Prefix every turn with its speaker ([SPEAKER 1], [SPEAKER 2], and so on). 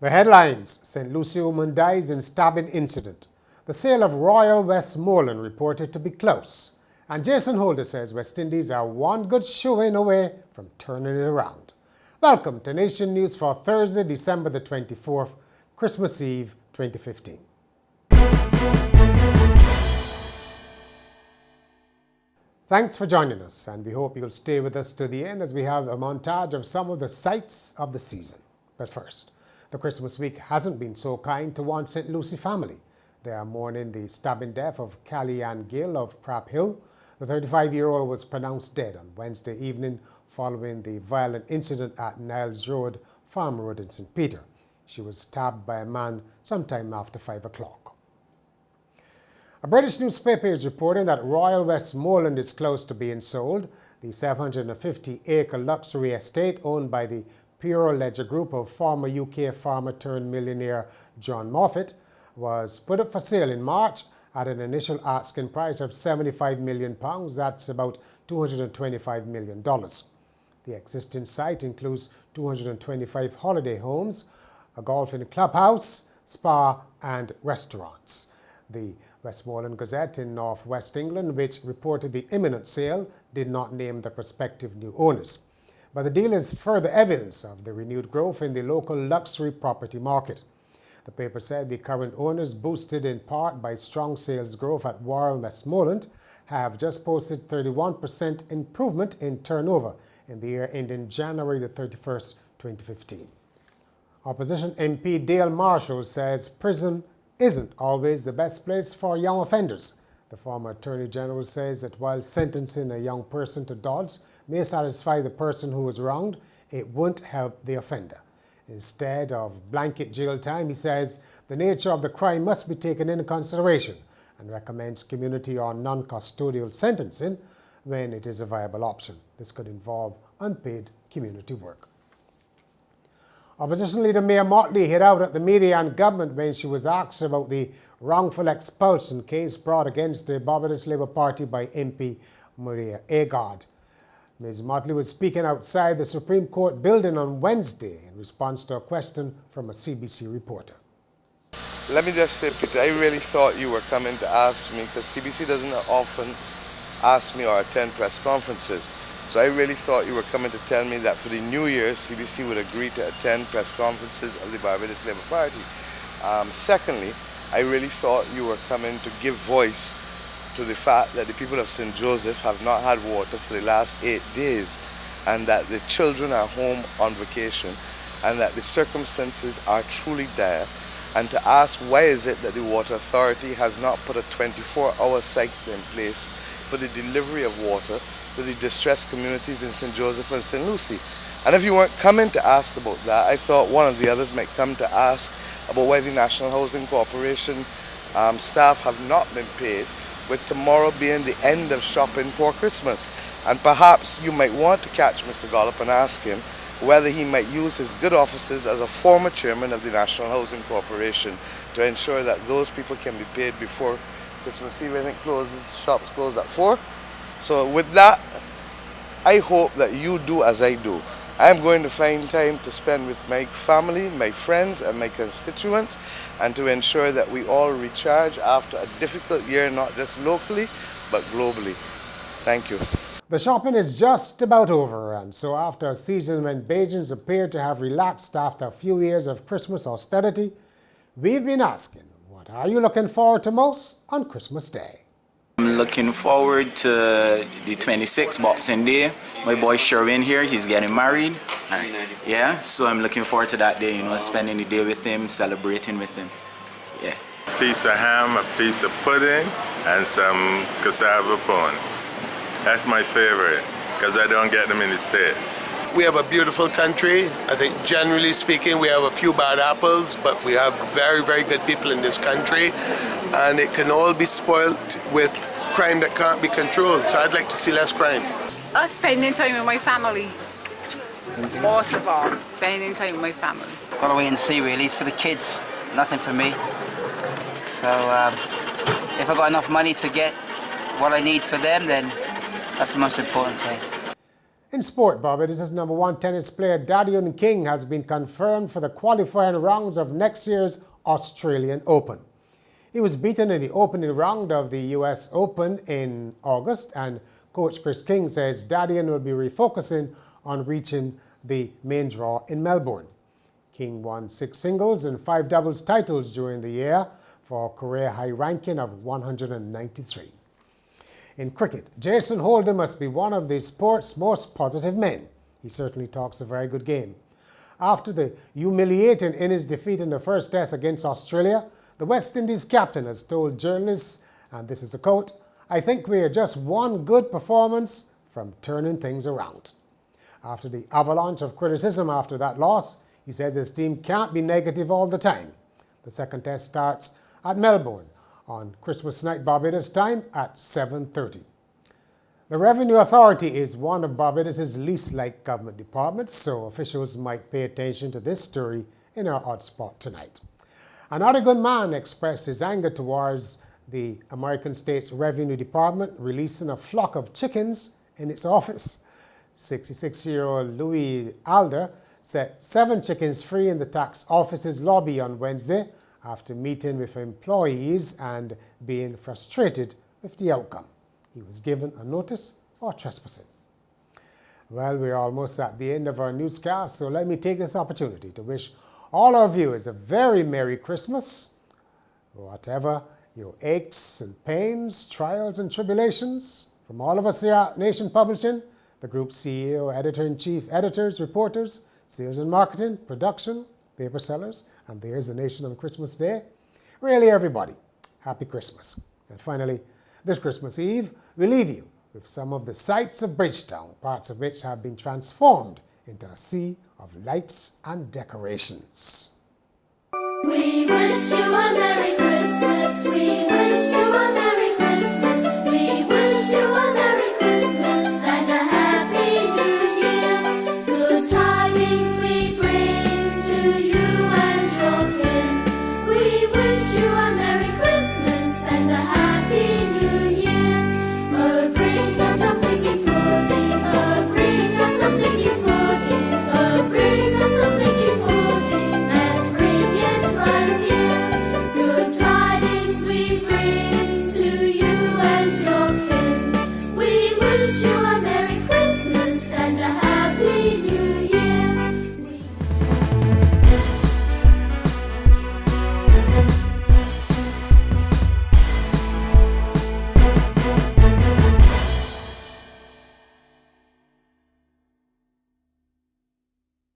[SPEAKER 1] The headlines: St. Lucie woman dies in stabbing incident. The sale of Royal Westmoreland reported to be close. And Jason Holder says West Indies are one good showing away from turning it around. Welcome to Nation News for Thursday, December the 24th, Christmas Eve 2015. Thanks for joining us, and we hope you'll stay with us to the end as we have a montage of some of the sights of the season. But first, the Christmas week hasn't been so kind to one St. Lucie family. They are mourning the stabbing death of Callie Ann Gill of Crap Hill. The 35-year-old was pronounced dead on Wednesday evening following the violent incident at Niles Road, Farm Road in St. Peter. She was stabbed by a man sometime after 5 o'clock. A British newspaper is reporting that Royal Westmoreland is close to being sold. The 750-acre luxury estate owned by the Pure Ledger Group of former UK farmer turned millionaire John Moffat was put up for sale in March at an initial asking price of £75 million. That's about $225 million. The existing site includes 225 holiday homes, a golfing clubhouse, spa and restaurants. The Westmoreland Gazette in North West England, which reported the imminent sale, did not name the prospective new owners. But the deal is further evidence of the renewed growth in the local luxury property market. The paper said the current owners, boosted in part by strong sales growth at Royal Westmoreland, have just posted 31% improvement in turnover in the year ending January the 31st, 2015. Opposition MP Dale Marshall says prison isn't always the best place for young offenders. The former Attorney General says that while sentencing a young person to Dodds may satisfy the person who was wronged, it won't help the offender. Instead of blanket jail time, he says the nature of the crime must be taken into consideration and recommends community or non-custodial sentencing when it is a viable option. This could involve unpaid community work. Opposition leader Mayor Motley hit out at the media and government when she was asked about the wrongful expulsion case brought against the Barbados Labour Party by MP Maria Agard. Ms. Motley was speaking outside the Supreme Court building on Wednesday in response to a question from a CBC reporter.
[SPEAKER 2] Let me just say, Peter, I really thought you were coming to ask me, because CBC doesn't often ask me or attend press conferences. So I really thought you were coming to tell me that for the New Year, CBC would agree to attend press conferences of the Barbados Labour Party. Secondly, I really thought you were coming to give voice to the fact that the people of St. Joseph have not had water for the last 8 days, and that the children are home on vacation, and that the circumstances are truly dire, and to ask why is it that the Water Authority has not put a 24-hour cycle in place for the delivery of water to the distressed communities in St. Joseph and St. Lucie. And if you weren't coming to ask about that, I thought one of the others might come to ask about why the National Housing Corporation staff have not been paid, with tomorrow being the end of shopping for Christmas. And perhaps you might want to catch Mr. Gollop and ask him whether he might use his good offices as a former chairman of the National Housing Corporation to ensure that those people can be paid before Christmas Eve. I think shops close at 4. So with that, I hope that you do as I do. I'm going to find time to spend with my family, my friends and my constituents, and to ensure that we all recharge after a difficult year, not just locally, but globally. Thank you.
[SPEAKER 1] The shopping is just about over, and so after a season when Bajans appear to have relaxed after a few years of Christmas austerity, we've been asking, what are you looking forward to most on Christmas Day?
[SPEAKER 3] I'm looking forward to the 26th Boxing Day. My boy Sherwin here, he's getting married. Yeah, so I'm looking forward to that day, spending the day with him, celebrating with him. Yeah.
[SPEAKER 4] A piece of ham, a piece of pudding, and some cassava bone. That's my favorite, because I don't get them in the States.
[SPEAKER 5] We have a beautiful country. I think generally speaking, we have a few bad apples, but we have very, very good people in this country. And it can all be spoiled with crime that can't be controlled. So I'd like to see less crime.
[SPEAKER 6] Us spending time with my family. Most of all, spending time with my family.
[SPEAKER 7] Gotta wait and see really. It's for the kids, nothing for me. So if I got enough money to get what I need for them, then that's the most important thing.
[SPEAKER 1] In sport, Barbados' number 1 tennis player Dadian King has been confirmed for the qualifying rounds of next year's Australian Open. He was beaten in the opening round of the US Open in August, and coach Chris King says Dadian will be refocusing on reaching the main draw in Melbourne. King won 6 singles and 5 doubles titles during the year for a career high ranking of 193. In cricket, Jason Holder must be one of the sport's most positive men. He certainly talks a very good game. After the humiliating innings defeat in the first test against Australia, the West Indies captain has told journalists, and this is a quote, "I think we are just one good performance from turning things around." After the avalanche of criticism after that loss, he says his team can't be negative all the time. The second test starts at Melbourne on Christmas night Barbados time at 7:30. The Revenue Authority is one of Barbados' least liked government departments, so officials might pay attention to this story in our hotspot tonight. Another good man expressed his anger towards the American state's Revenue Department releasing a flock of chickens in its office. 66-year-old Louis Alder set 7 chickens free in the tax office's lobby on Wednesday after meeting with employees and being frustrated with the outcome. He was given a notice for trespassing. Well, we're almost at the end of our newscast, so let me take this opportunity to wish all our viewers a very Merry Christmas. Whatever your aches and pains, trials and tribulations, from all of us here at Nation Publishing, the group CEO, editor-in-chief, editors, reporters, sales and marketing, production, paper sellers, and there's the nation on Christmas Day. Really, everybody, happy Christmas. And finally, this Christmas Eve, we leave you with some of the sights of Bridgetown, parts of which have been transformed into a sea of lights and decorations.